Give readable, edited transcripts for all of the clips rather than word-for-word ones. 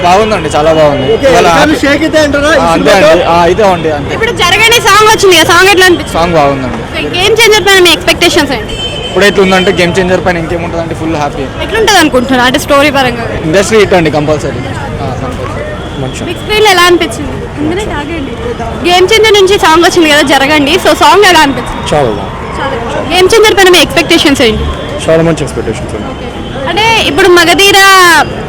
బాగుందండి, చాలా బాగుంది. అంతే అండి, అయితే అండి అంతే. ఇప్పుడు జరగని సాంగ్ వచ్చింది, ఆ సాంగ్ ఎట్లా అనిపించింది? సాంగ్ బాగుందండి. గేమ్ చేంజర్ పైన మీ ఎక్స్పెక్టేషన్స్ ఏంటి? ఇప్పుడు ఎట్లుందంటే గేమ్ చేంజర్ పైన ఇంకేముంటుందంటే ఫుల్ హ్యాపీ. ఎట్లుంటుంది అనుకుంటున్నారు అంటే స్టోరీ పరంగా? ఇండస్ట్రీ హిట్ అండి కంపల్సరీ. బిగ్ స్క్రీన్ ఎలా అనిపించింది? గేమ్ చేంజర్ నుంచి సాంగ్ వచ్చింది కదా జరగండి, సో సాంగ్ ఎలా అనిపించింది? చాలా గేమ్ చేంజర్ పైన మీ ఎక్స్పెక్టేషన్స్ ఏంటి? చాలా మంచి ఎక్స్పెక్టేషన్స్. అంటే ఇప్పుడు మగధీర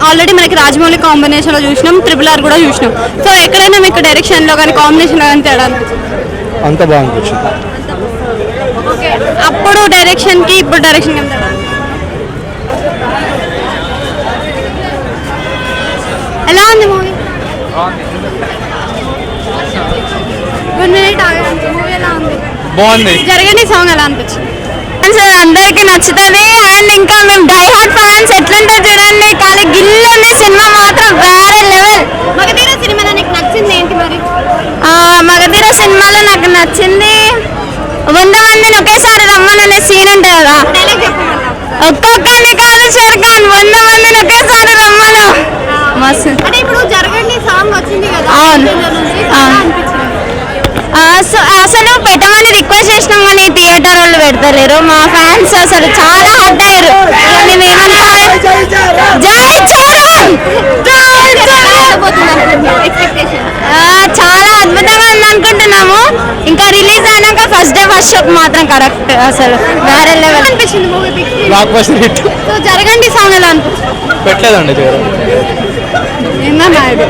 ఆల్రెడీ మనకి రాజమౌళి కాంబినేషన్ లో చూసినాం, RRR కూడా చూసినాం. సో ఎక్కడైనా మీకు డైరెక్షన్ లో కానీ కాంబినేషన్ లో కానీ తేడా అనిపించింది? అంత బాగుంది. అప్పుడు డైరెక్షన్ కి ఇప్పుడు డైరెక్షన్ కి ఎలా ఉంది మూవీ? మూవీ ఎలా ఉంది? బాగుంది. జరగని సాంగ్ ఎలా అనిపించింది? అందరికి నచ్చుతుంది. అండ్ ఇంకా మేము డై హార్ట్ ఫ్యాన్స్ ఎట్లుంటే చూడండి, ఖాళీ గిల్లుంది సినిమా మాత్రం వేరే లెవెల్. మగధీర సినిమాలో నీకు నచ్చింది ఏంటి మరి? మగధీర సినిమాలో నాకు నచ్చింది 100 మందిని ఒకేసారి రమ్మననే సీన్ ఉంటుంది కదా. ఒక్కొక్కరిని కాదు షేర్ఖాన్, 100 మందిని ఒకేసారి రమ్మను. మస్తు. అంటే ఇప్పుడు జరగండి సాంగ్ వచ్చింది కదా. అవును. అసలు పెట్టమని రిక్వెస్ట్ చేసినాం కానీ థియేటర్ వాళ్ళు పెడతలేరు. మా ఫ్యాన్స్ అసలు చాలా హర్ట్ అయ్యారు. చాలా అద్భుతంగా ఉంది అనుకుంటున్నాము. ఇంకా రిలీజ్ అయినాక ఫస్ట్ డే ఫస్ట్ షో మాత్రం కరెక్ట్, అసలు వేరే లెవెల్ అనిపించింది మూవీ. సో జరగండి సాంగ్ ఎలా అనిపించింది? పెట్టలేదండి. నాయుడు